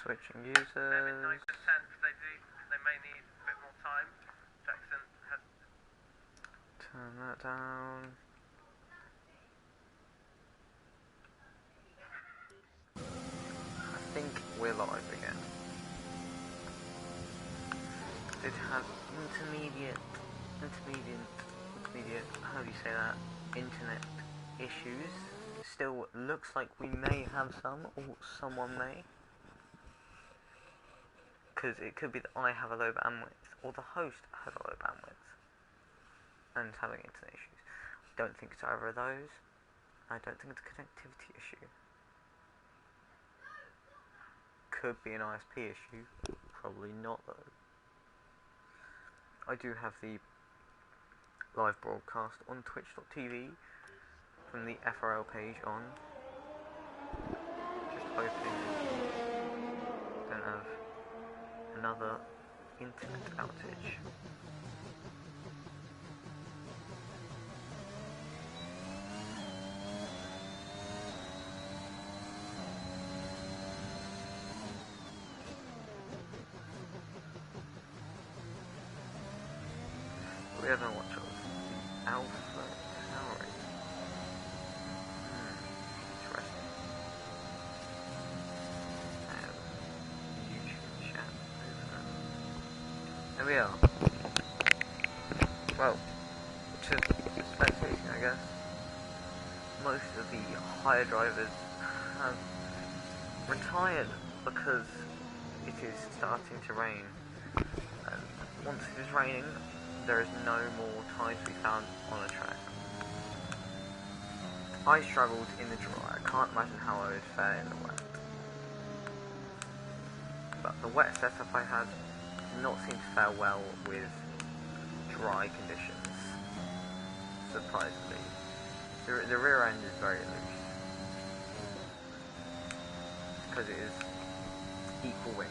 Switching users. Maybe 9% they may need a bit more time. Jackson has... Turn that down. I think we're live again. Did have intermediate, how do you say that? Internet issues. Still looks like we may have some, or someone may. Because it could be that I have a low bandwidth, or the host has a low bandwidth, and is having internet issues. I don't think it's either of those. I don't think it's a connectivity issue. Could be an ISP issue. Probably not though. I do have the live broadcast on twitch.tv from the FRL page on. Just hoping I don't have another internet outage. We have no watch of the Alpha Tower. Interesting. I have YouTube chat over there. There we are. Well, which is spectating, I guess. Most of the higher drivers have retired because it is starting to rain. And once it is raining, there is no more time to be found on a track. I struggled in the dry. I can't imagine how I would fare in the wet. But the wet setup I had did not seem to fare well with dry conditions. Surprisingly. The rear end is very loose. Because it is equal wings.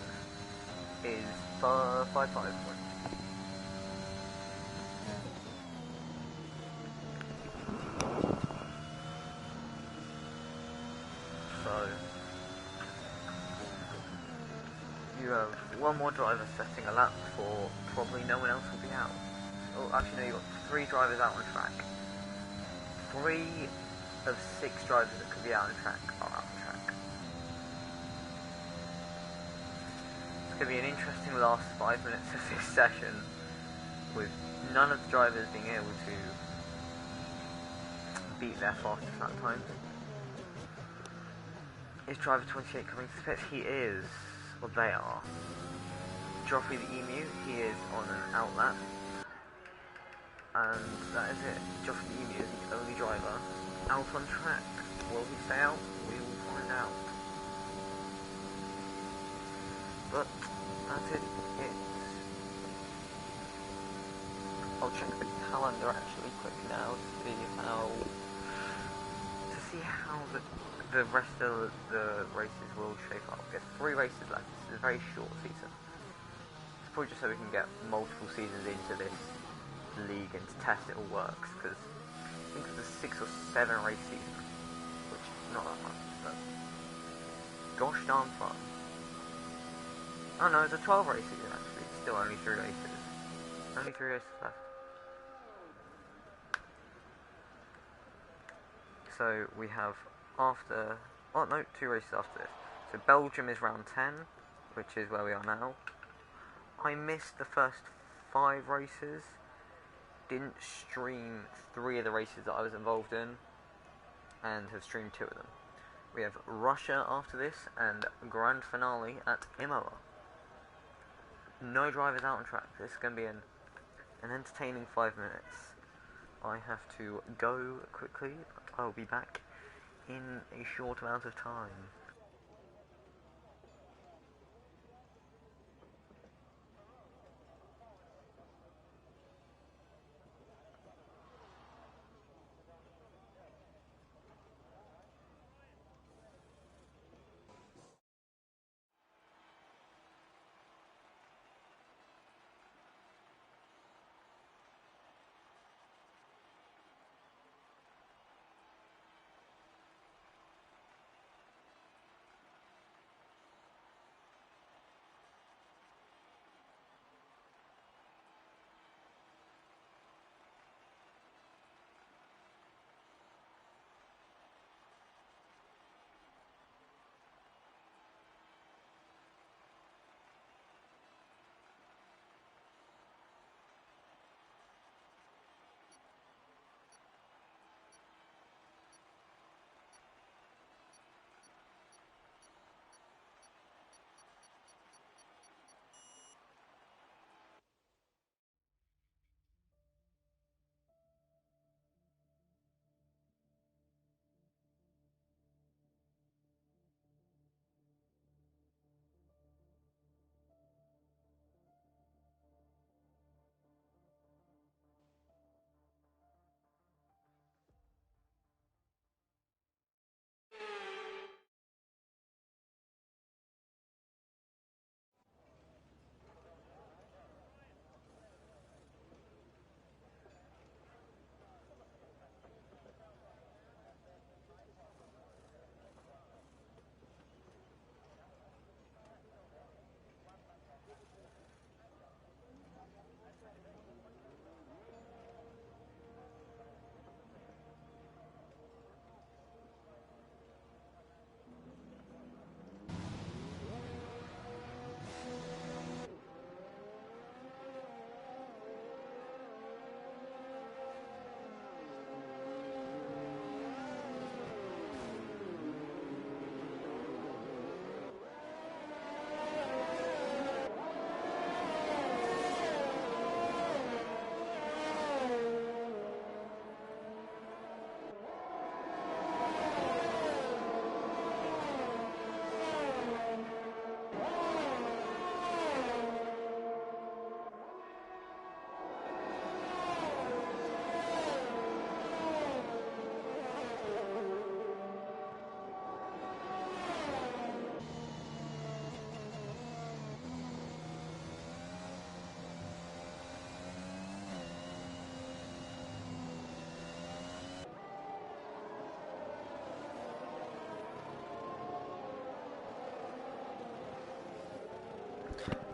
It is 5.5 wings. So, you have one more driver setting a lap before probably no one else will be out. Oh, actually no, you've got 3 drivers out on track. 3 of 6 drivers that could be out on track are out on track. It's going to be an interesting last 5 minutes of this session, with none of the drivers being able to beat their fastest lap times. Is driver 28 coming to the pits? He is. Well, they are. Joffrey the Emu, he is on an outlap. And that is it. Joffrey the Emu is the only driver out on track. Will he stay out? We will find out. But that's it. I'll check the calendar actually quick now to see how the rest of the races will shape up. There's 3 races left. This is a very short season. It's probably just so we can get multiple seasons into this league and to test it all works, because I think it's a 6 or 7 race season, which is not that much, but gosh darn fun. Oh no, it's a 12 race season actually. It's still only 3 races. Only 3 races left. So we have 2 races after this. So Belgium is round 10, which is where we are now. I missed the first 5 races. Didn't stream 3 of the races that I was involved in, and have streamed 2 of them. We have Russia after this, and grand finale at Imola. No drivers out on track. This is going to be an entertaining 5 minutes. I have to go quickly, but I'll be back in a short amount of time.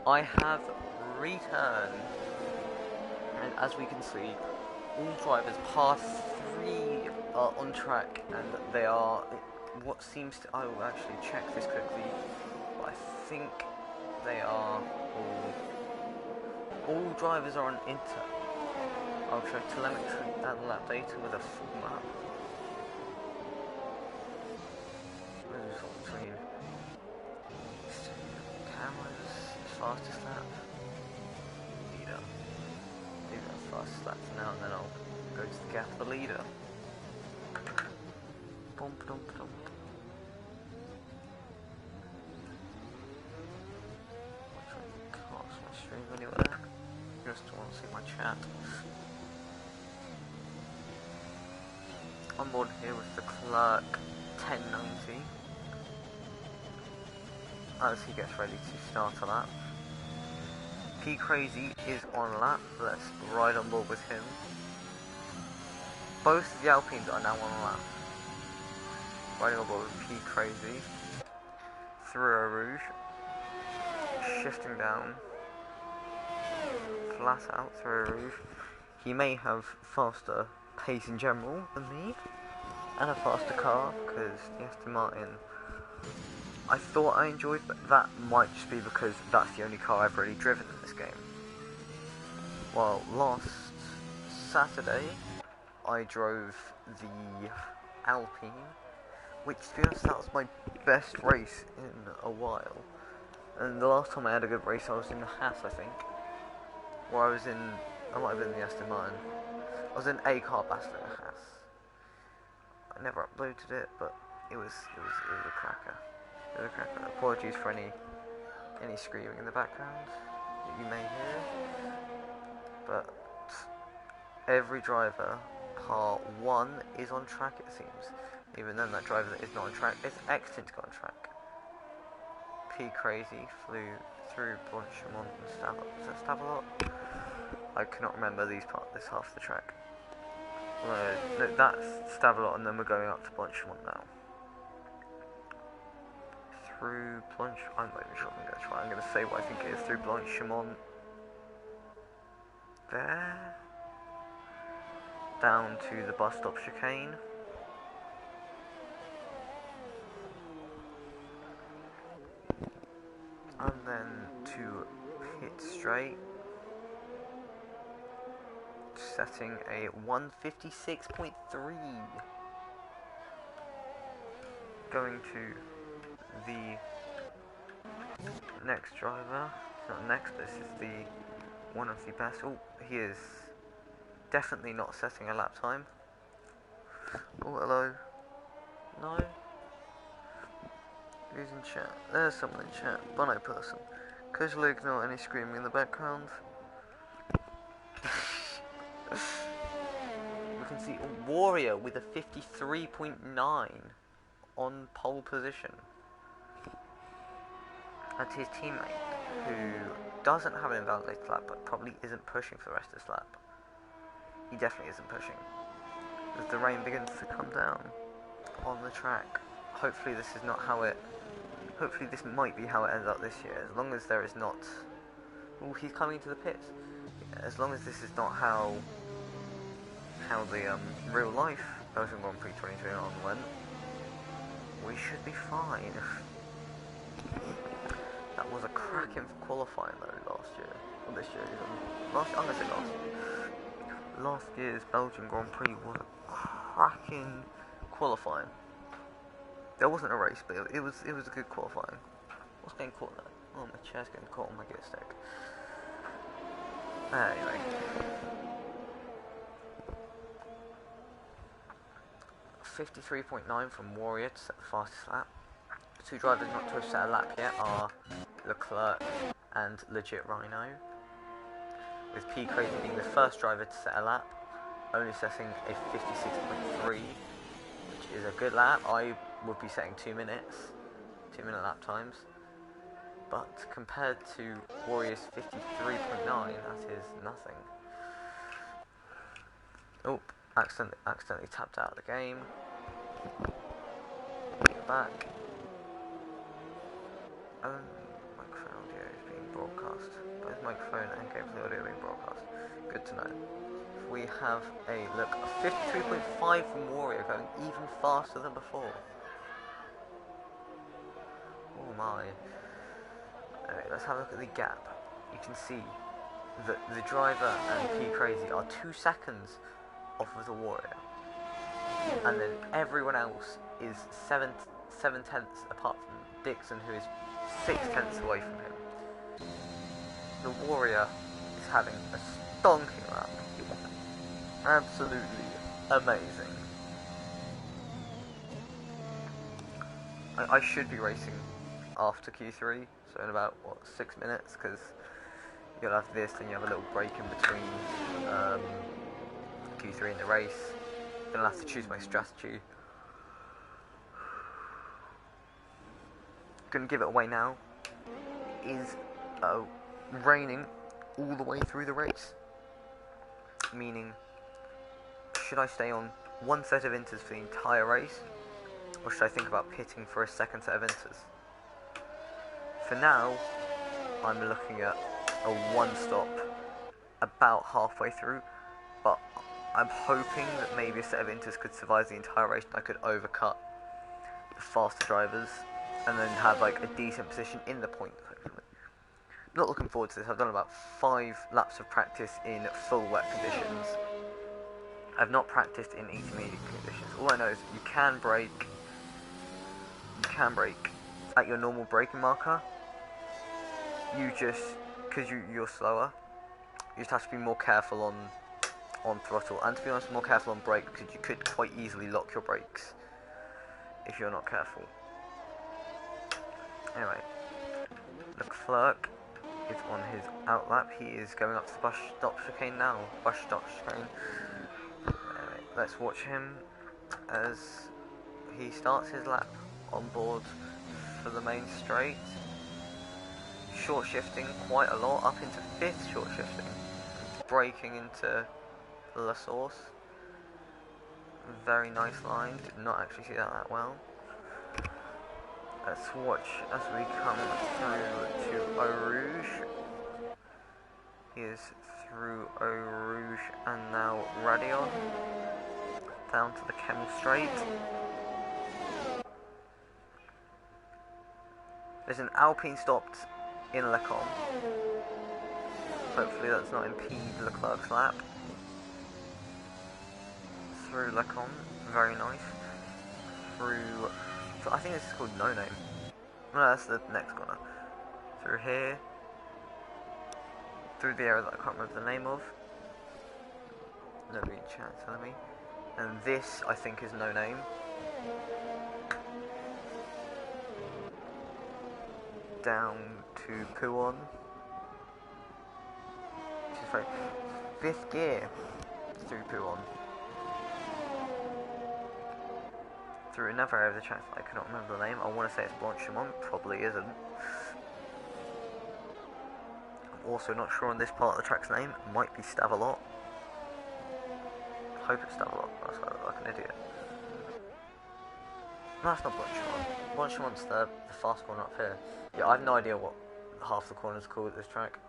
I have returned, and as we can see, all drivers past 3 are on track, and they are what seems to. I will actually check this quickly, but I think they are all drivers are on ultra telemetry and lap data with a full map. Between cameras, fastest lap, leader. Do that fastest lap for now, and then I'll go to the gap of the leader. Bump, dump, dump. Can't see my stream anywhere. Just want to see my chat. On board here with the clerk 1090. As he gets ready to start a lap. P Crazy is on lap. Let's ride on board with him. Both the Alpines are now on lap. Riding on board with P Crazy through a rouge, shifting down, flat out through a rouge. He may have faster pace in general than me, and a faster car because the Aston Martin I thought I enjoyed, but that might just be because that's the only car I've really driven in this game. Well, last Saturday I drove the Alpine, which to be honest that was my best race in a while. And the last time I had a good race I was in the Haas, I think. Or I might have been in the Aston Martin. I was in a car faster than a Haas. I never uploaded it, but it was a cracker. It was a cracker. Apologies for any screaming in the background that you may hear. But every driver, part 1 is on track, it seems. Even then, that driver that is not on track is exiting to go on track. P Crazy flew through Blanchimont and Stavelot. Is that Stavelot? I cannot remember this half of the track. No, that's Stavelot, and then we're going up to Blanchimont now. Through Blanchimont. I'm not even sure I'm going to try. I'm going to say what I think it is. Through Blanchimont. There. Down to the bus stop chicane. And then to pit straight. Setting a 156.3. Going to the next driver. Not next, this is the one of the best. Oh, he is definitely not setting a lap time. Oh, hello. No? Who's in chat? There's someone in chat. Bono person. Casually ignore any screaming in the background. We can see Warrior with a 53.9 on pole position. And his teammate, who doesn't have an invalidated lap, but probably isn't pushing for the rest of this lap. He definitely isn't pushing. As the rain begins to come down on the track. Hopefully this is not how it... Hopefully this might be how it ends up this year. As long as there is not... Oh, he's coming to the pits. As long as this is not how the real life Belgium Grand Prix 2021 went, we should be fine. That was a cracking qualifying though last year, or this year even. I'm gonna say last year. Last year's Belgian Grand Prix was a cracking qualifying. There wasn't a race, but it was a good qualifying. What's getting caught there? Oh, my chair's getting caught on my gear stick. Anyway. 53.9 from Warrior to set the fastest lap. The two drivers not to have set a lap yet are Leclerc and Legit Rhino, with P Crazy being the first driver to set a lap, only setting a 56.3, which is a good lap. I would be setting 2 minute lap times, but compared to Warrior's 53.9, that is nothing. Oh, accidentally tapped out of the game. Back. Microphone audio is being broadcast. broadcast. Both microphone and gameplay audio being broadcast. Good to know. We have a look, 53.5 from Warrior, going even faster than before. Oh my. Anyway, let's have a look at the gap. You can see that the driver and P Crazy are 2 seconds off of the Warrior. And then everyone else is 7 tenths apart from Dixon, who is 6 tenths away from him. The Warrior is having a stonking lap. Absolutely amazing. I should be racing after Q3, so in about, what, 6 minutes, because you'll have this, then you have a little break in between Q3 and the race. Then I'll have to choose my strategy. Gonna give it away now. Is raining all the way through the race. Meaning, should I stay on one set of inters for the entire race, or should I think about pitting for a second set of inters? For now, I'm looking at a one stop about halfway through, but I'm hoping that maybe a set of inters could survive the entire race and I could overcut the faster drivers and then have like a decent position in the points, hopefully. Not looking forward to this. I've done about 5 laps of practice in full wet conditions. I've not practiced in intermediate conditions. All I know is you can brake at your normal braking marker. You just, because you're slower, you just have to be more careful on throttle, and to be honest, more careful on brake, because you could quite easily lock your brakes if you're not careful. Anyway, Leclerc is on his outlap. He is going up to the bus stop chicane now. Bus stop chicane. Anyway, let's watch him as he starts his lap on board for the main straight. Short shifting quite a lot, up into 5th short shifting. Braking into La Source. Very nice line. Did not actually see that well. Let's watch as we come through to Eau Rouge. He is through Eau Rouge and now Radion. Down to the Kemmel Straight. There's an Alpine stopped in Lecom. Hopefully that's not impede Leclerc's lap. Through Lecom, very nice. Through, I think this is called No Name. No, that's the next corner. Through here. Through the area that I can't remember the name of. Nobody in chat telling me. And this, I think, is No Name. Down to Puon. Which is very 5th gear through Puon. Through another area of the track that I cannot remember the name. I want to say it's Blanchimont, probably isn't. I'm also not sure on this part of the track's name. It might be Stavelot. I hope it's Stavelot, that's why I look like an idiot. No, it's not Blanchimont. Blanchimont's the fast corner up here. Yeah, I have no idea what half the corner's called at this track.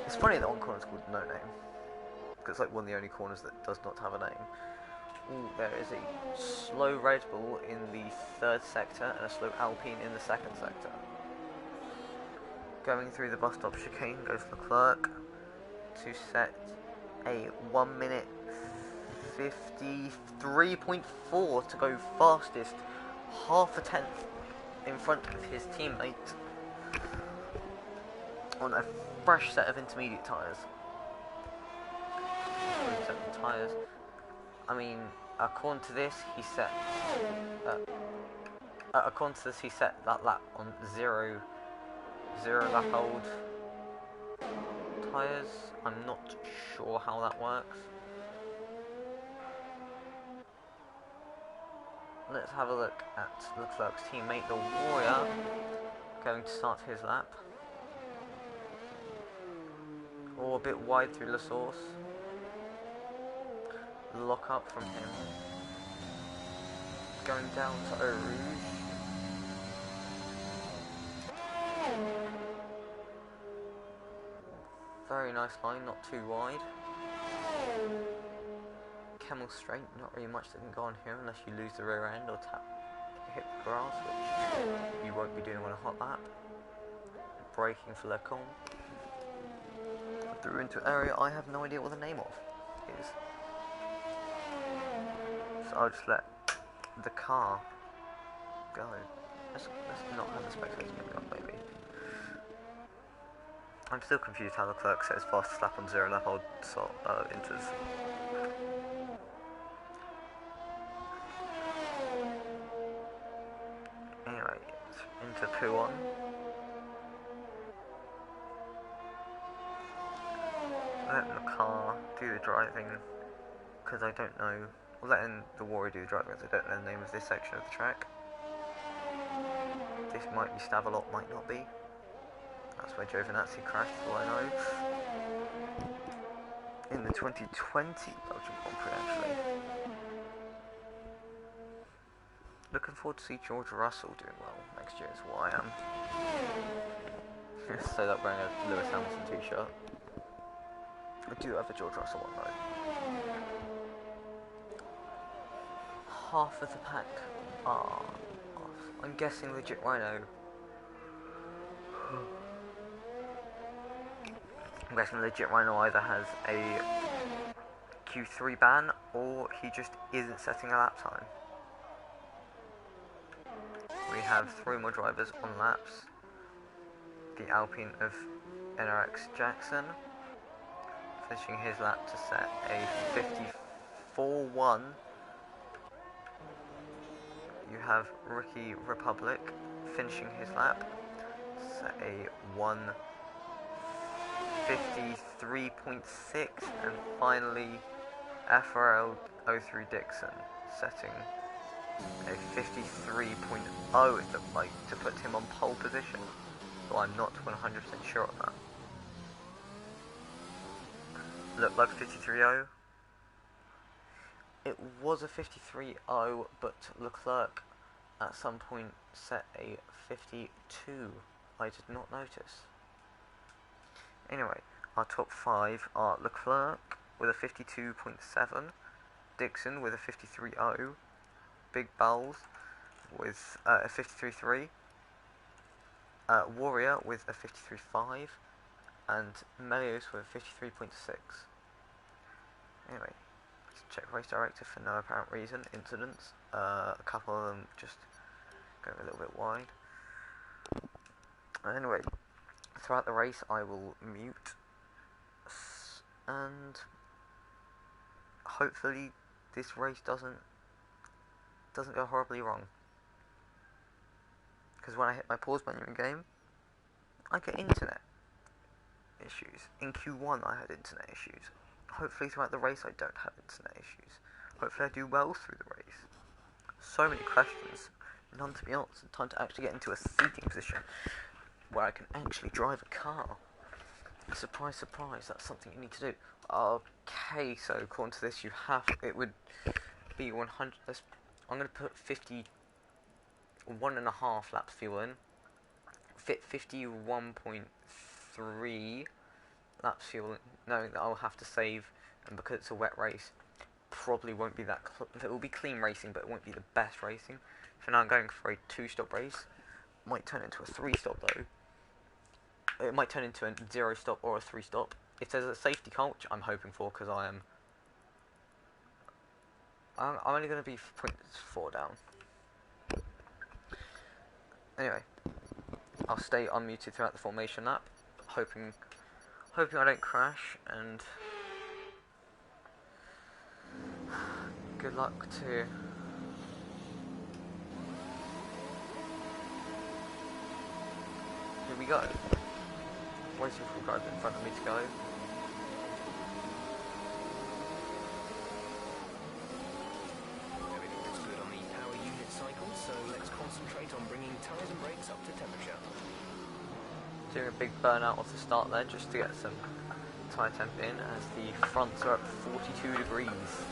It's funny that one corner's called No Name, because it's like one of the only corners that does not have a name. Ooh, there is a slow Red Bull in the 3rd sector and a slow Alpine in the 2nd sector. Going through the bus stop chicane goes Leclerc to set a 1 minute 53.4 to go fastest, half a tenth in front of his teammate on a fresh set of intermediate tyres. I mean, according to this, he set that lap on zero lap old tyres. I'm not sure how that works. Let's have a look at Leclerc's teammate, the Warrior, going to start his lap. Or a bit wide through La Source. Lock up from him. Going down to Eau Rouge. Very nice line, not too wide. Camel straight, not really much that can go on here unless you lose the rear end or hit the grass, which you won't be doing on a hot lap. Braking for Lecon. Through into an area I have no idea what the name of is. So I'll just let the car go. Let's not have the spectators moving up, maybe. I'm still confused how the clerk says fastest lap on 0 lap old inters. Anyway, into P1. Letting the car do the driving, because I don't know. Letting the Warrior do the driving, because I don't know the name of this section of the track. This might be Stavelot, might not be. That's where Giovinazzi crashed, for all I know. In the 2020 Belgian Grand Prix, actually. Looking forward to see George Russell doing well next year is what I am. So that wearing a Lewis Hamilton t-shirt. I do have a George Russell one though. Half of the pack are off. I'm guessing Legit Rhino. I'm guessing Legit Rhino either has a Q3 ban or he just isn't setting a lap time. We have 3 more drivers on laps. The Alpine of NRX Jackson finishing his lap to set a 54.1. You have Ricky Republic finishing his lap to set a 1:53.6, and finally FRL 03 Dixon setting a 53.0, it looked like, to put him on pole position, though I'm not 100% sure on that. Looked like a 53.0. It was a 53.0, but Leclerc at some point set a 52. I did not notice. Anyway, our top 5 are Leclerc with a 52.7, Dixon with a 53.0, Big Balls with a 53.3, Warrior with a 53.5, and Melios with a 53.6. Anyway, let's check race director for no apparent reason. Incidents, a couple of them just going a little bit wide. Anyway, throughout the race I will mute, and hopefully this race doesn't go horribly wrong. Because when I hit my pause menu in game, I get internet issues. In Q1 I had internet issues. Hopefully throughout the race I don't have internet issues. Hopefully I do well through the race. So many questions, none to be answered. Time to actually get into a seating position where I can actually drive a car. Surprise, surprise, that's something you need to do. Okay, so according to this it would be 100, I'm going to put 51.5 laps fuel in, fit 51.3 laps fuel in, knowing that I'll have to save, and because it's a wet race, probably won't be that, it will be clean racing, but it won't be the best racing. So now I'm going for a 2-stop race, might turn into a 3-stop though. It might turn into a 0-stop or a 3-stop. If there's a safety car, which I'm hoping for, because I'm only going to be 0.4 down. Anyway, I'll stay unmuted throughout the formation lap, hoping I don't crash, and good luck to here we go. Waiting for the guys in front of me to go. Everything looks good on the power unit cycle, so let's concentrate on bringing tyres and brakes up to temperature. Doing a big burnout off the start there just to get some tyre temp in, as the fronts are at 42 degrees.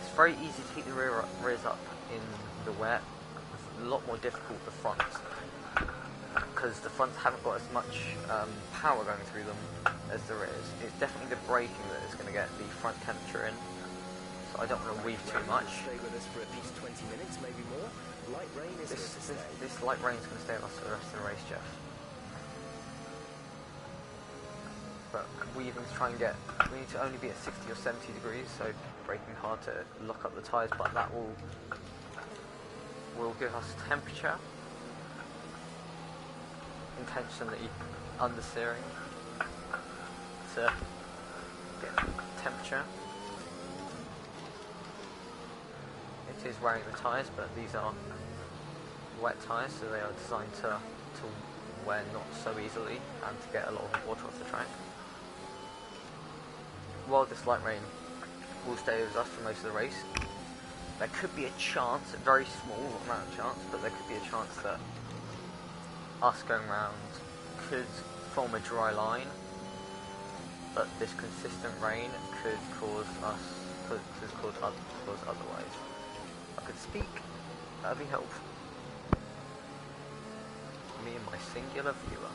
It's very easy to heat the rears up in the wet. It's a lot more difficult the fronts. because the fronts haven't got as much power going through them as there is. It's definitely the braking that is going to get the front temperature in, so I don't want to weave too much. Stay with us for at least 20 minutes, maybe more. Light rain is here to stay. This light rain is going to stay with us for the rest of the race, Jeff. But weaving to try and get, we need to only be at 60 or 70 degrees, so braking hard to lock up the tyres, but that will give us temperature, intentionally understeering to get temperature. It is wearing the tyres, but these are wet tyres, so they are designed to wear not so easily and to get a lot of water off the track. While this light rain will stay with us for most of the race, there could be a chance, a very small amount of chance, but there could be a chance that us going round could form a dry line, but this consistent rain could cause otherwise. If I could speak, that'd be helpful. Me and my singular viewer.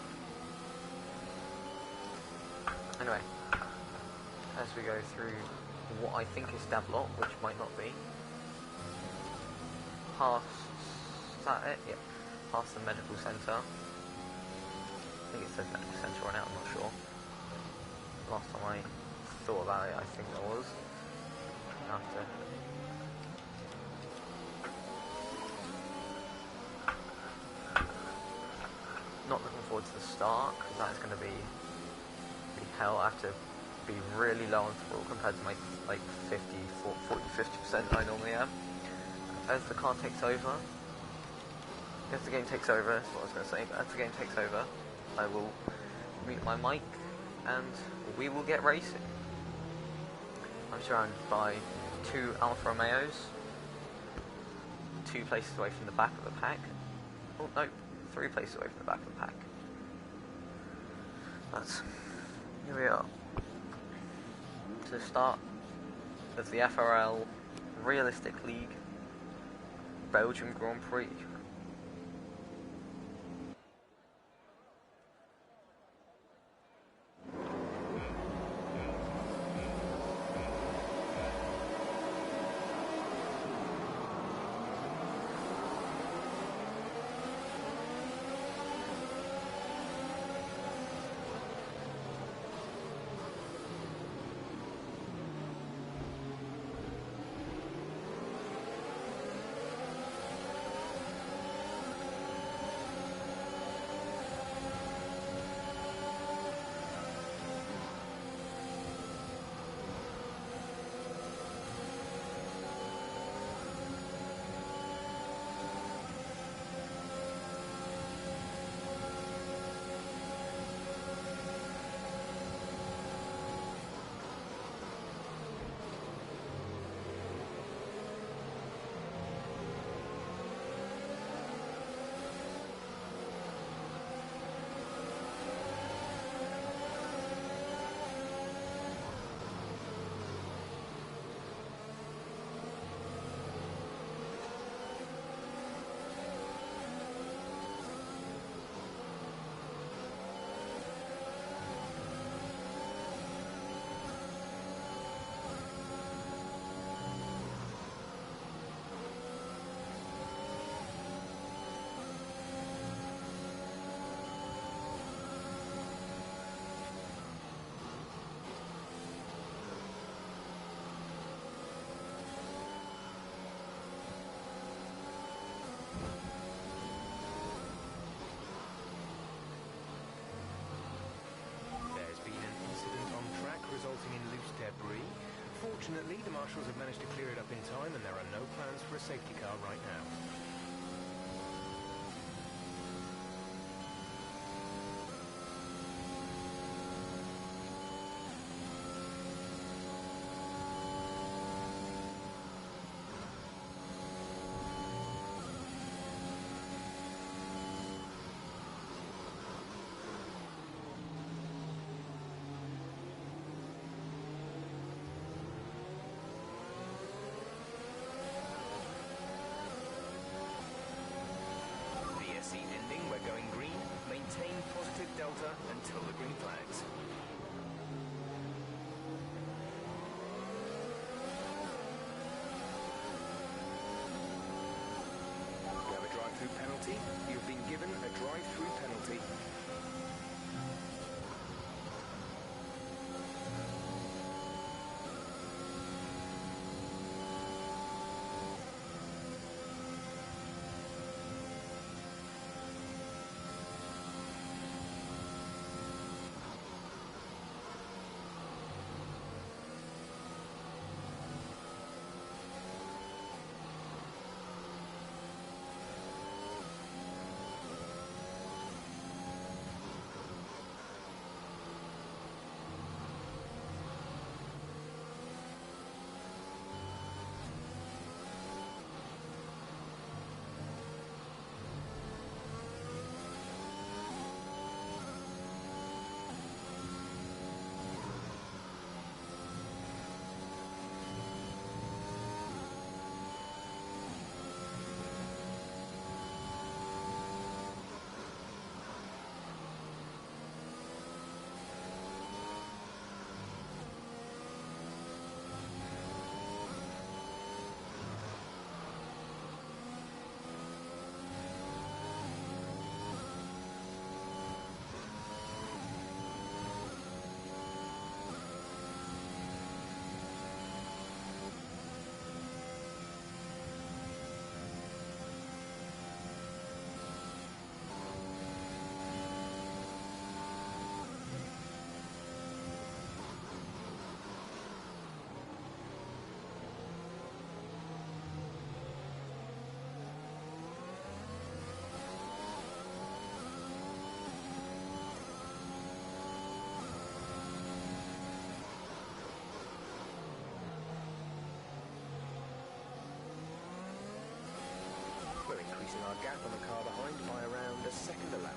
Anyway, as we go through what I think is Dablot, which might not be, past, is that it? Yep, past the medical centre. I think it says medical centre on it, I'm not sure. Last time I thought about it, I think there was. After. Not looking forward to the start, because that's going to be hell. I have to be really low on throttle compared to my like 40-50% I normally am. As the car takes over, as the game takes over, that's what I was going to say, but as the game takes over, I will mute my mic and we will get racing. I'm surrounded by 2 Alfa Romeos, 2 places away from the back of the pack. Oh no, 3 places away from the back of the pack. But here we are. To the start of the FRL Realistic League Belgium Grand Prix. Resulting in loose debris. Fortunately, the marshals have managed to clear it up in time and there are no plans for a safety car right now. Delta until the green flags. We have a drive-through penalty. You've been given a drive-through penalty. We're increasing our gap on the car behind by around a second a lap.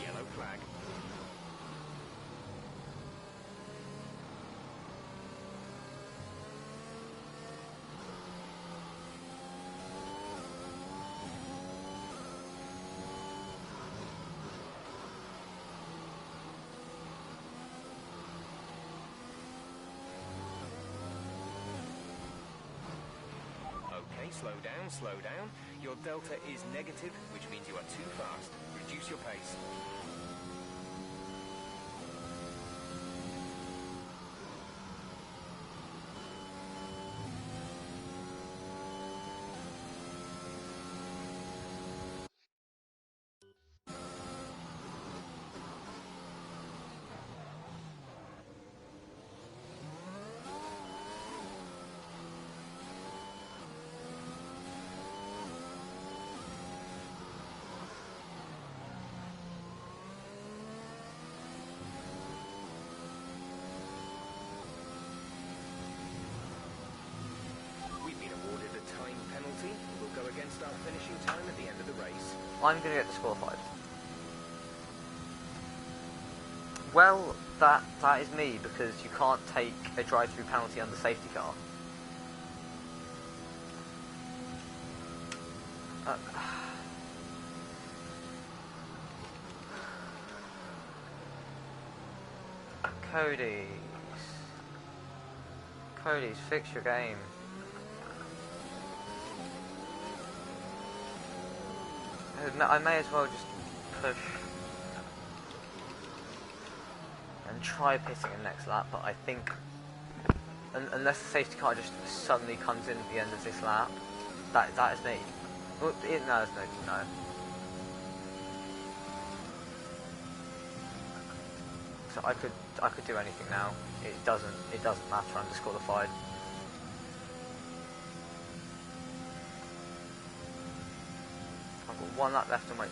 Yellow flag. Okay, slow down, slow down. Your delta is negative, which means you are too fast. Reduce your pace. Will go against our finishing time at the end of the race. I'm going to get disqualified. Well, that is me, because you can't take a drive-through penalty on the safety car. Cody's, fix your game. I may as well just push and try pitting him next lap, but I think unless the safety car just suddenly comes in at the end of this lap, that is me. Well, no. So I could do anything now. It doesn't matter. I'm disqualified. I've got one lap left on my.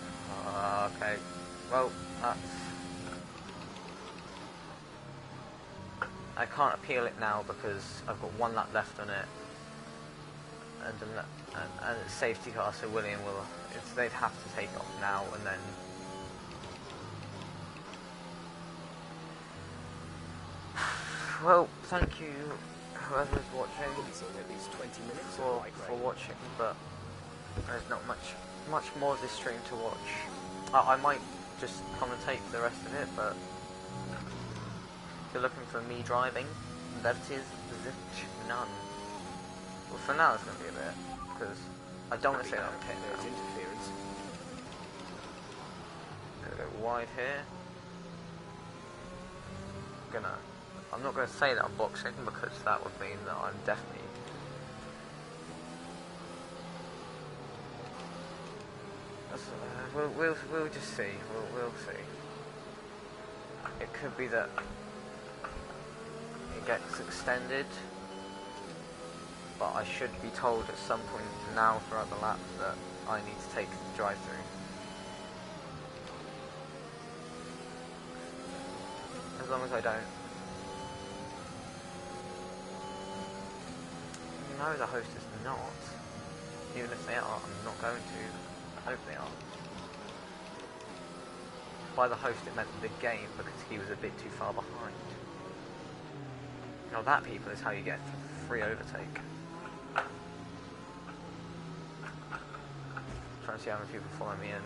Okay. Well, I can't appeal it now because I've got one lap left on it. and it's safety car, so William will. They'd have to take off now and then. Well, thank you, whoever's watching, At least 20 minutes for watching, but there's not much more of this stream to watch. I might just commentate the rest of it, but if you're looking for me driving, that is none. Well, for now it's going to be a bit, because I don't want to say that I'm pit now. There's interference. Gonna go wide here. I'm not going to say that I'm boxing, because that would mean that I'm definitely... We'll just see. We'll see. It could be that it gets extended, but I should be told at some point now throughout the lap that I need to take the drive-through. As long as I don't. No, the host is not. Even if they are, I'm not going to. I hope they are. By the host it meant the game, because he was a bit too far behind. Now that, people, is how you get free overtake. Trying to see how many people follow me in.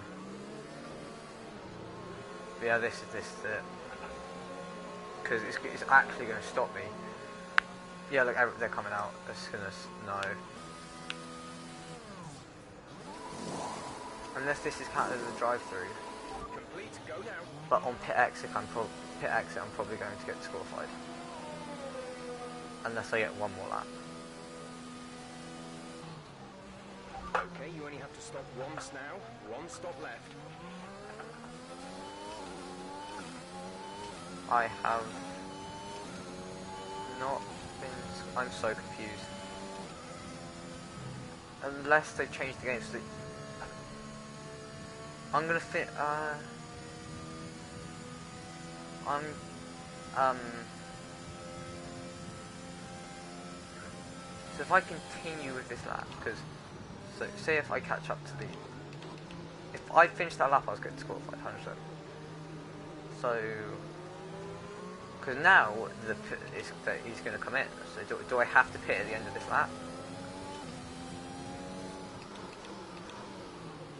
But yeah, this is it. Because it's actually going to stop me. Yeah, look, they're coming out. It's gonna no. Unless this is counted as a drive-through. Complete, go now. But on pit exit, I'm probably going to get disqualified. Unless I get one more lap. Okay, you only have to stop once now. One stop left. I have not been... I'm so confused. Unless they change the game so that... I'm gonna fit... So if I continue with this lap, because... So, say if I catch up to the... If I finish that lap, I was getting disqualified, 100%. So... Because now he's going to come in. So do I have to pit at the end of this lap?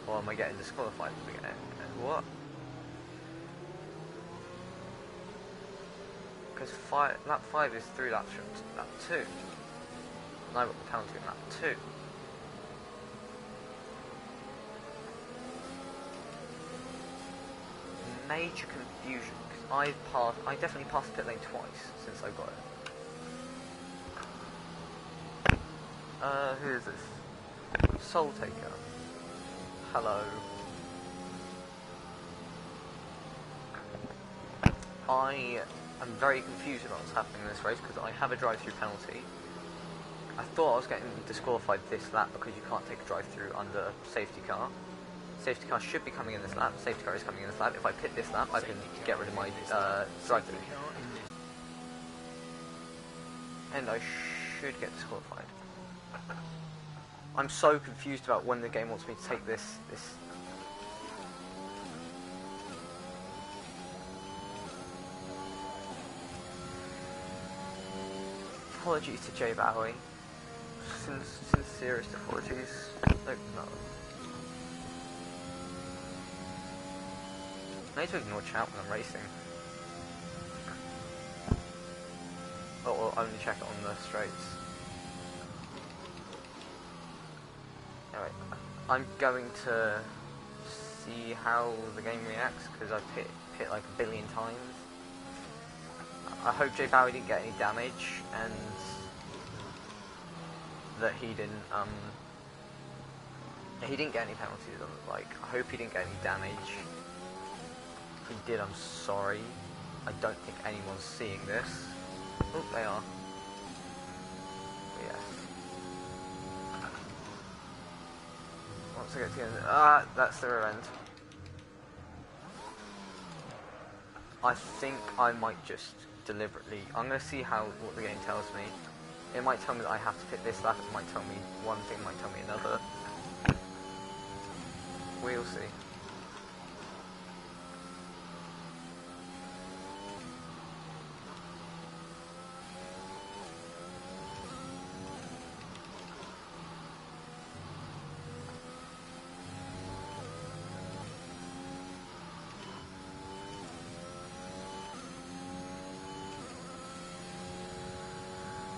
Or am I getting disqualified at the beginning? What? Because lap 5 is 3 laps from lap 2. And I got the penalty in lap 2. Major confusion. I definitely passed pit lane twice since I got it. Who is this? Soul Taker. Hello. I am very confused about what's happening in this race because I have a drive-through penalty. I thought I was getting disqualified this lap because you can't take a drive-through under safety car. Safety car should be coming in this lap. Safety car is coming in this lap. If I pit this lap, I can get rid of my drive-through. And I should get disqualified. I'm so confused about when the game wants me to take this. Apologies to Jay Bowie. Sincerest apologies. No. I need to ignore chat when I'm racing. Or only check it on the straights. Anyway, I'm going to see how the game reacts because I've hit like a billion times. I hope Jay Bowie didn't get any damage and that he didn't get any penalties. Like, I hope he didn't get any damage. If he did, I'm sorry. I don't think anyone's seeing this. Oh, they are. But yes. Once I get to the end, that's the rear end. I think I might just deliberately. I'm gonna see what the game tells me. It might tell me that I have to pick this lap, it might tell me one thing, it might tell me another. We'll see.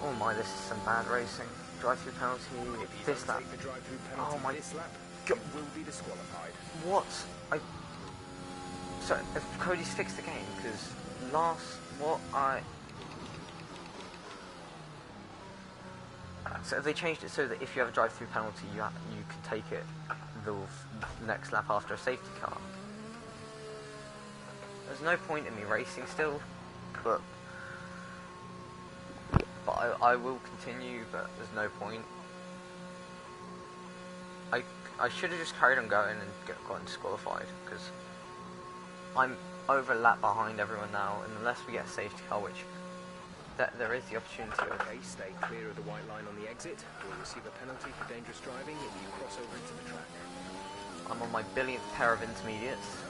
Oh my, this is some bad racing. Drive-through penalty, this lap. Oh my god. Will be disqualified. What? So, if Cody's fixed the game, because so they changed it so that if you have a drive-through penalty, you can take it the next lap after a safety car. There's no point in me racing still, but I will continue, but there's no point. I should have just carried on going and gotten disqualified, because I'm over a lap behind everyone now, and unless we get a safety car, which there is the opportunity of. Okay, stay clear of the white line on the exit. You'll receive a penalty for dangerous driving if you cross over into the track. I'm on my billionth pair of intermediates,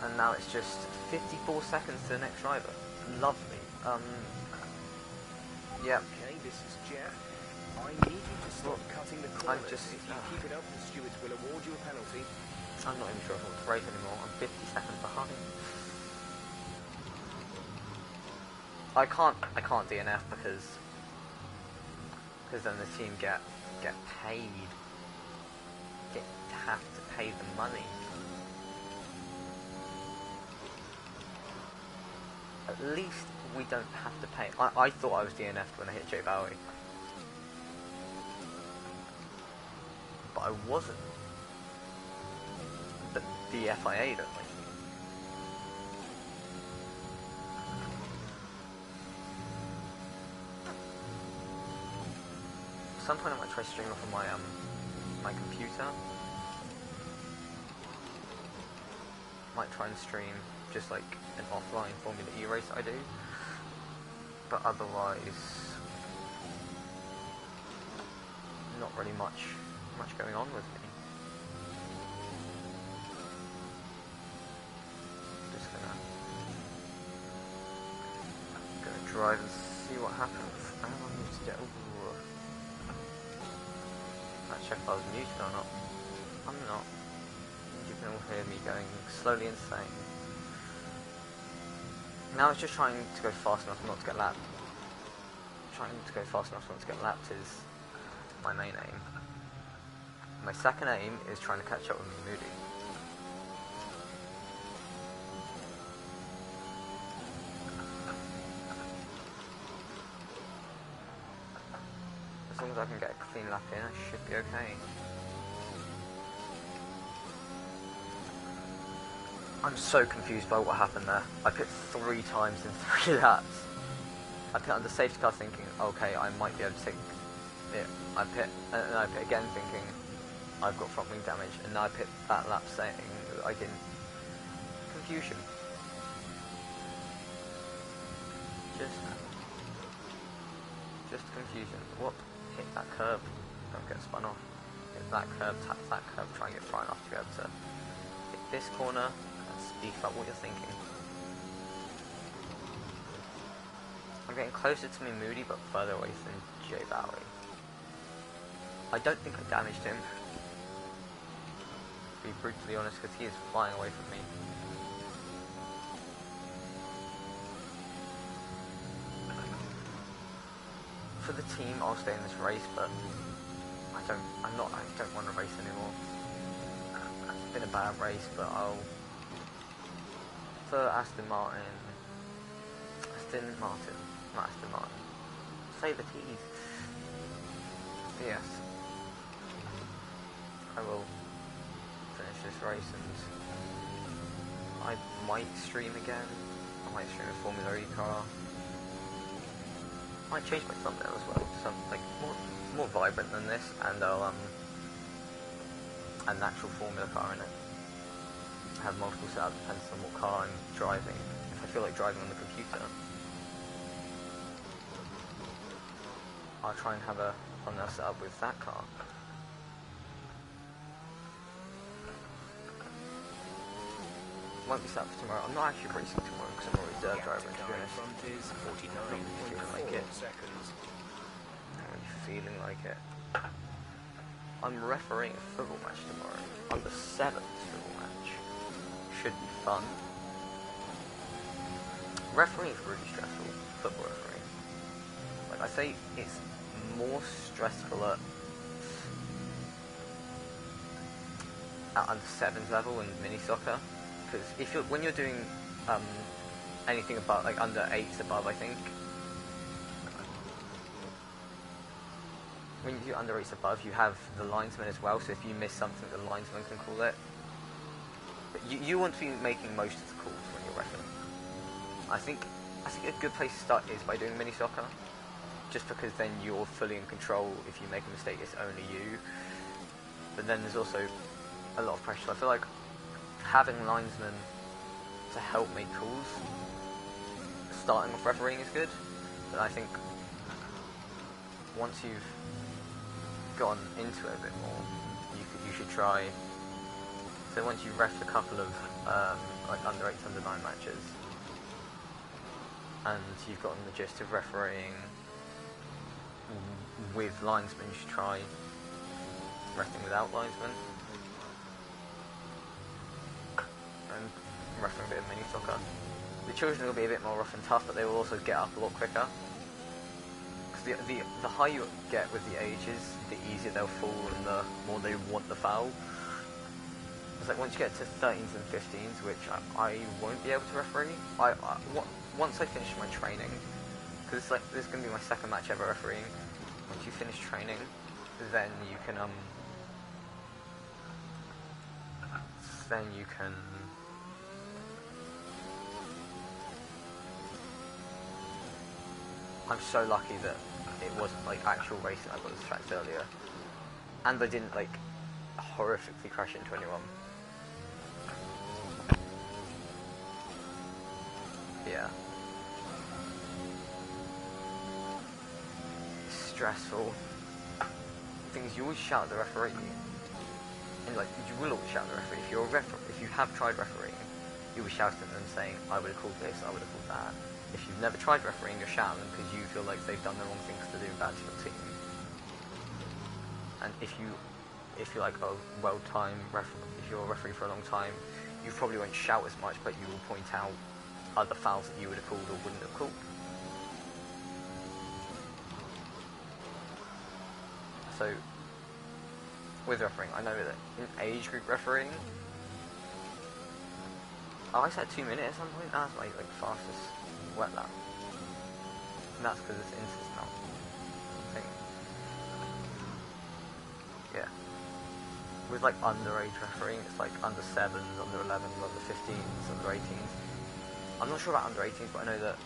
and now it's just 54 seconds to the next driver. Lovely. Yeah. Okay, this is Jeff. I need you to stop cutting the corners. If you keep it up, the stewards will award you a penalty. I'm not even sure if I want to race anymore. I'm 50 seconds behind. I can't DNF because then the team get paid. Have to pay the money. At least we don't have to pay. I thought I was DNF'd when I hit J Bowie, but I wasn't. But the FIA don't like me. At some point I might try stream off of my computer. Might try and stream just like an offline Formula E race I do, but otherwise not really much going on with me. Just gonna drive and see what happens. I need to get over. Let's check if I was muted or not. I'm not. You can all hear me going slowly insane. Now it's just trying to go fast enough not to get lapped. Trying to go fast enough not to get lapped is my main aim. My second aim is trying to catch up with Moody. As long as I can get a clean lap in, I should be okay. I'm so confused by what happened there. I pit 3 times in 3 laps. I pit under safety car thinking, okay, I might be able to take it. I pit, and then I pit again thinking, I've got front wing damage, and now I pit that lap saying that I didn't. Confusion. Just confusion. What? Hit that curb. Don't get spun off. Hit that curb, tap that curb, try and get far enough to be able to hit this corner. Speak about what you're thinking. I'm getting closer to me Moody, but further away from J Bowie. I don't think I damaged him, to be brutally honest, because he is flying away from me. For the team, I'll stay in this race, but I don't want to race anymore. It's been a bad race, but for Aston Martin, not Aston Martin. Say the T's. Yes, I will finish this race, and I might stream again. I might stream a Formula E car. I might change my thumbnail as well, something more vibrant than this, and I'll an actual Formula car in it. I have multiple setups, depends on what car I'm driving. If I feel like driving on the computer, I'll try and have a thumbnail set up with that car. Won't be set up for tomorrow. I'm not actually racing tomorrow because I'm a reserve driver, to be honest. Front is I'm feeling like it. 49.4 seconds. I'm really feeling like it. I'm refereeing a football match tomorrow. I'm the 7th football match. Should be fun. Refereeing is really stressful. Football refereeing. Like I say, it's more stressful at under 7s level and mini soccer. Because if you're when you're doing anything above, like under 8s above, I think. When you do under 8s above, you have the linesman as well. So if you miss something, the linesman can call it. But you want to be making most of the calls when you're refereeing. I think a good place to start is by doing mini soccer, just because then you're fully in control. If you make a mistake, it's only you. But then there's also a lot of pressure. I feel like having linesmen to help make calls, starting off refereeing is good. But I think once you've gone into it a bit more, you should try. So once you've refed a couple of like under 8s, under 9 matches, and you've gotten the gist of refereeing with linesmen, you should try refereeing without linesmen and refereeing a bit of mini soccer. The children will be a bit more rough and tough, but they will also get up a lot quicker. Because the higher you get with the ages, the easier they'll fall and the more they want the foul. It's like once you get to 13s and 15s, which I won't be able to referee. Once I finish my training, because it's like this is going to be my 2nd match ever refereeing. Once you finish training, then you can I'm so lucky that it wasn't like actual racing. I got distracted earlier, and I didn't like horrifically crash into anyone. Yeah. Stressful. Things you always shout at the referee, and like you will always shout at the referee. If you have tried refereeing, you will shout at them saying, "I would have called this, I would have called that." If you've never tried refereeing, you're shouting them because you feel like they've done the wrong things to do bad to your team. And if you're like a if you're a referee for a long time, you probably won't shout as much, but you will point out other fouls that you would have called or wouldn't have called. So, with refereeing, I know that in age group refereeing, I said 2 minutes at some point. That's like fastest wet lap, and that's because it's instance now. I think. Yeah. With like underage refereeing, it's like under 7s, under 11s, under 15s, under 18s. I'm not sure about under 18s, but I know that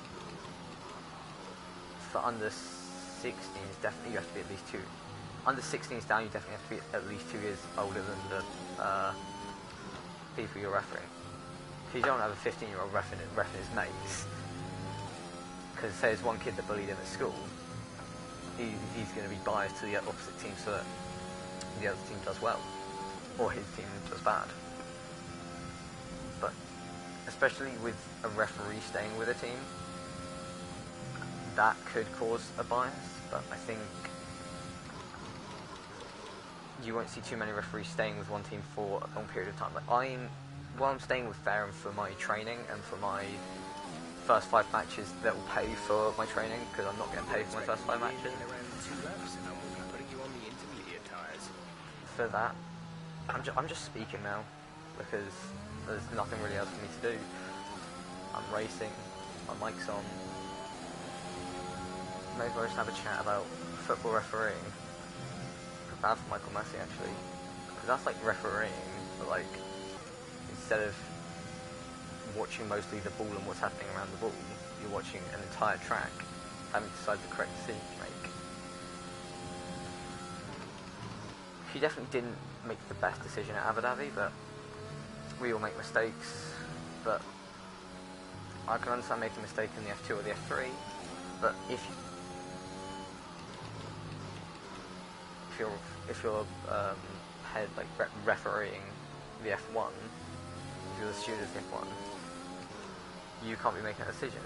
for under 16s, definitely you have to be at least 2. Under 16s down, you definitely have to be at least 2 years older than the people you're refereeing. Because you don't have a 15-year-old refereeing his mates. Because say there's one kid that bullied him at school, he's going to be biased to the opposite team so that the other team does well, or his team does bad. But especially with a referee staying with a team, that could cause a bias. But I think you won't see too many referees staying with one team for a long period of time. Like I'm staying with Fairham for my training and for my first 5 matches that will pay for my training, because I'm not getting paid for my first 5 matches. For that, I'm just speaking now, because there's nothing really else for me to do. I'm racing, my mic's on. May as well just have a chat about football refereeing. Bad for Michael Massey actually, because that's like refereeing, but like instead of watching mostly the ball and what's happening around the ball, you're watching an entire track, having to decide the correct decision to make. She definitely didn't make the best decision at Abu Dhabi, but we all make mistakes. But I can understand making a mistake in the F2 or the F3, but if you're head like refereeing the F1, if you're the steward of the F1, you can't be making a decision.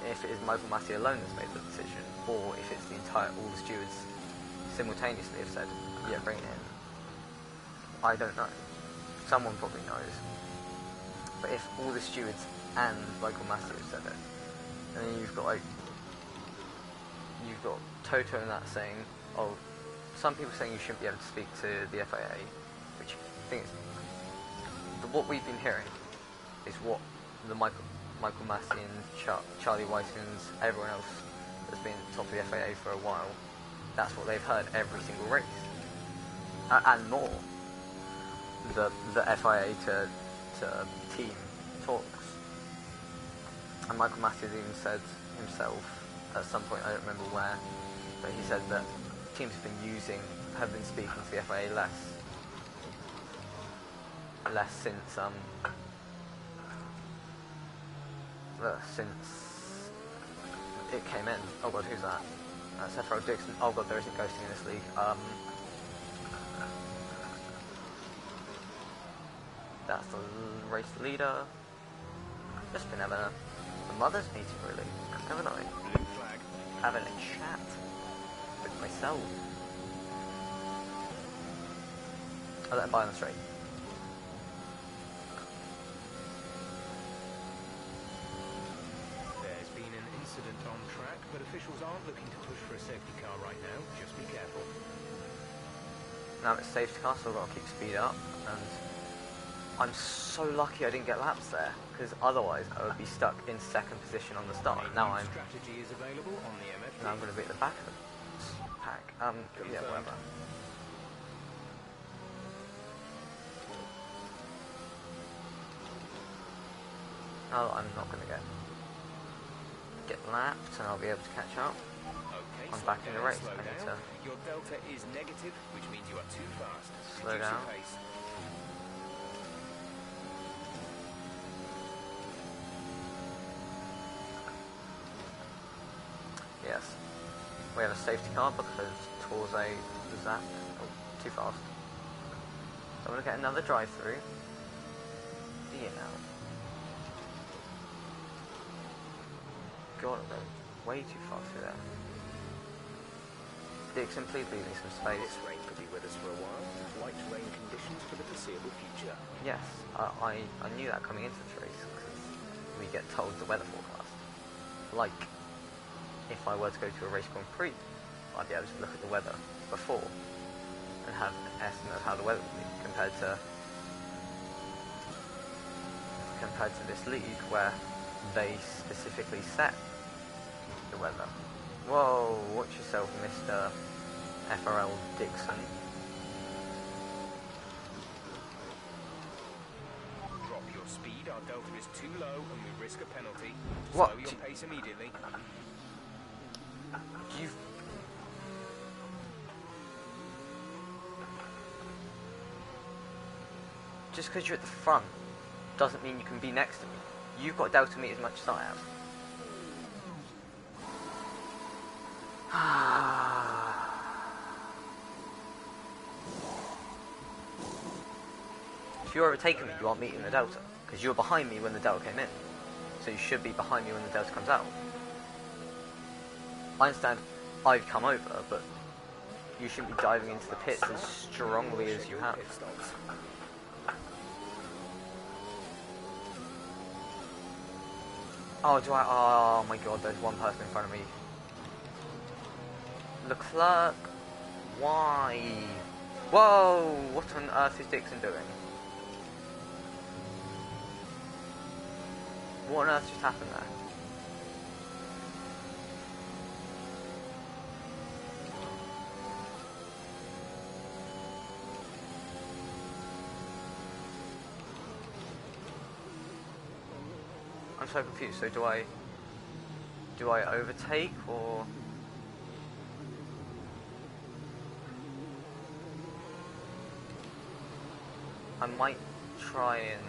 If it is Michael Massey alone that's made the decision, or if it's all the stewards simultaneously have said, yeah, bring it in. I don't know. Someone probably knows. But if all the stewards and Michael Massey have said it, and then you've got Toto and that saying, oh, some people saying you shouldn't be able to speak to the FIA, which I think is what we've been hearing is what the Michael Massey and Charlie Whiting's, everyone else that's been at the top of the FIA for a while, that's what they've heard every single race, and more. The FIA to team talks, and Michael Massey even said himself at some point, I don't remember where, but he said that teams have been speaking to the FIA less since it came in. Oh god, who's that? That's FRL Dixon. Oh god, there isn't ghosting in this league. That's the race leader. Just been having a mother's meeting, really, haven't I? Blue flag. Having a chat with myself. I let him by on the straight. There's been an incident on track, but officials aren't looking to push for a safety car right now. Just be careful. Now it's safety car, so I've got to keep speed up, and I'm so lucky I didn't get laps there, because otherwise I would be stuck in second position on the start. Now I'm Strategy is available on the MFD. going to be at the back of the pack. Yeah, whatever. No, I'm not going to get lapped, and I'll be able to catch up. Okay, I'm slow back in the down, race. slow I need down. to Your delta is negative, which means you are too fast. slow Reduce your down. pace. Yes. We have a safety car because Torze was that too fast. So I'm going to get another drive-through. Do you know? God, I'm going way too fast through there. Dixon, please leave me some space. This rain could be with us for a while. Light rain conditions for the foreseeable future. Yes, I knew that coming into this race because we get told the weather forecast. Like, if I were to go to a race Grand Prix, I'd be able to look at the weather before and have an estimate of how the weather would be compared to this league where they specifically set the weather. Whoa, watch yourself, Mr. FRL Dixon. Drop your speed, our delta is too low and we risk a penalty. What? Slow your pace immediately. You've... Just because you're at the front doesn't mean you can be next to me. You've got delta me as much as I have. If you're overtaking me, you aren't meeting the delta, because you were behind me when the delta came in. So you should be behind me when the delta comes out. I understand I've come over, but you shouldn't be diving into the pits as strongly as you have. Oh, oh my god, there's one person in front of me. Leclerc, why? Whoa, what on earth is Dixon doing? What on earth just happened there? I'm so confused. So do I overtake or? I might try and.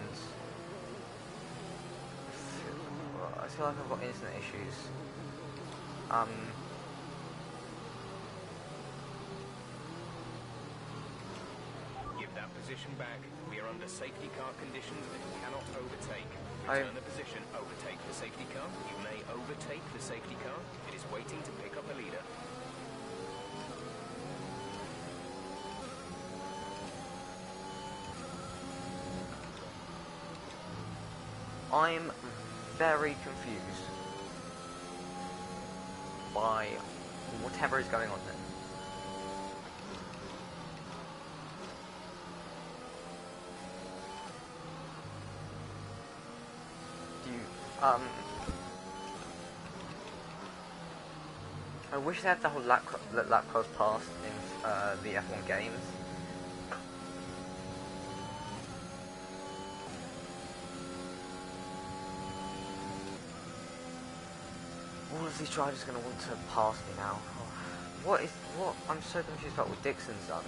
I feel like I've got internet issues. position back. We are under safety car conditions and you cannot overtake. I- Return the position, overtake the safety car. You may overtake the safety car. It is waiting to pick up the leader. I'm very confused by whatever is going on there. I wish they had the whole lap cross pass in the F1 games. All of these drivers are going to want to pass me now. What I'm so confused about what Dixon's done.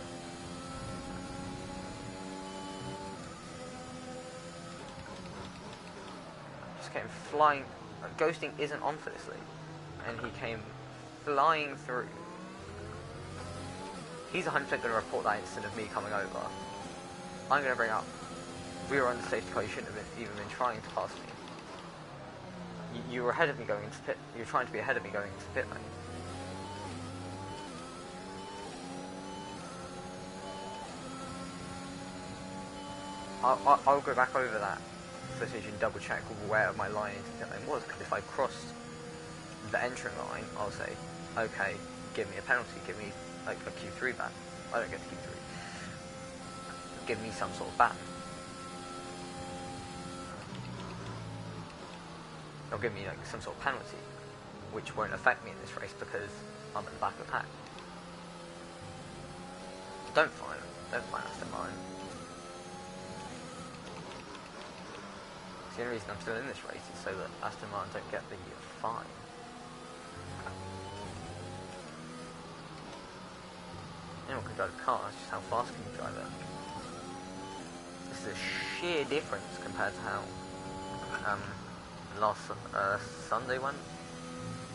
Just came flying. Ghosting isn't on for this league, and he came flying through. He's 100% going to report that instead of me coming over. I'm going to bring up. We were under safety car. You shouldn't have even been trying to pass me. You were ahead of me going into pit. You were trying to be ahead of me going into pit lane. I'll go back over that footage and double check where my line into pit lane was, because if I crossed the entering line, I'll say, okay, give me a penalty, give me like a Q3 ban. I don't get to Q3. Give me some sort of ban. Or give me like some sort of penalty, which won't affect me in this race because I'm at the back of the pack. Don't fine Aston Martin. The only reason I'm still in this race is so that Aston Martin don't get the fine. Anyone can drive a car, it's just how fast can you drive it. This is a sheer difference compared to how last Sunday went.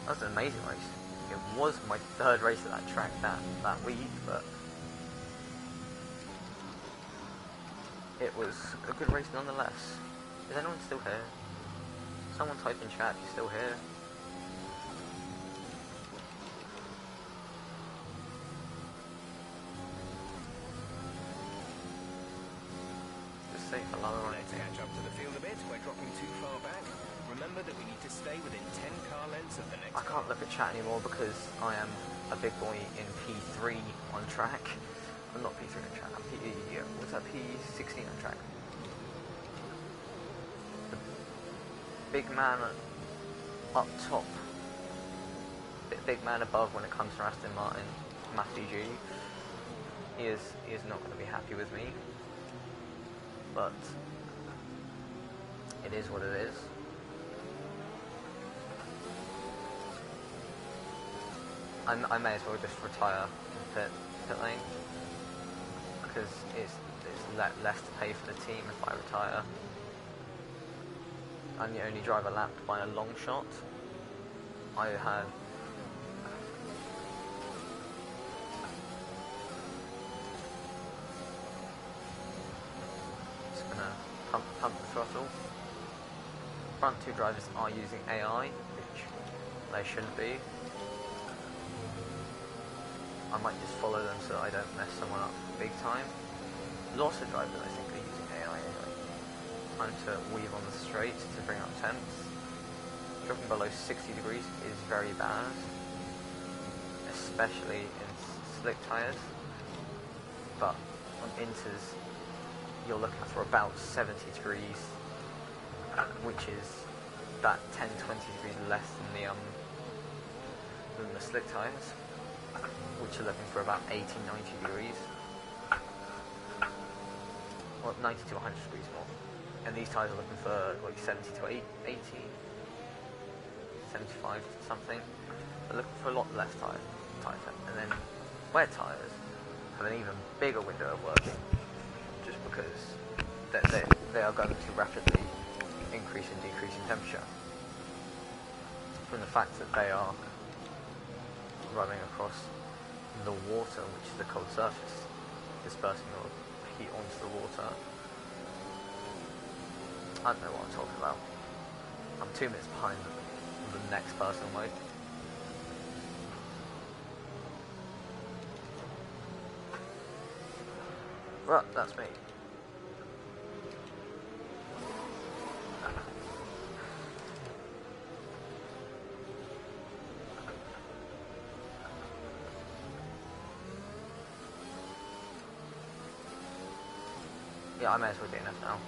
That was an amazing race. It was my third race at that track that week, but it was a good race nonetheless. Is anyone still here? Someone type in chat if you're still here. Just say hello on it. Let's catch up to the field a bit. We're dropping too far back. Remember that we need to stay within 10 car lengths of the next I can't look at chat anymore because I am a big boy in P3 on track. I'm not P3 on track, I'm what's that, P16 on track. The big man up top, big man above when it comes to Aston Martin, Matthew G. He is not going to be happy with me, but it is what it is. I may as well just retire in pit lane because it's less to pay for the team if I retire. I'm the only driver lapped by a long shot. I had just gonna pump the throttle. Front two drivers are using AI, which they shouldn't be. I might just follow them so I don't mess someone up big time. Lots of drivers I think are using AI anyway. Time to weave on the straight to bring up temps. Dropping below 60 degrees is very bad, especially in slick tyres. But on inters, you're looking for about 70 degrees, which is that 10-20 degrees less than the slick tyres, which are looking for about 80-90 degrees. Well, 90 to 100 degrees more. And these tyres are looking for like 70 to 80, 75 something. They're looking for a lot less tyre. And then wet tyres have an even bigger window of working, just because they are going to rapidly increase and decrease in temperature from the fact that they are running across the water, which is the cold surface, dispersing your heat onto the water. I don't know what I'm talking about. I'm 2 minutes behind the next person on my. Right, that's me. Yeah, I may as well do enough now.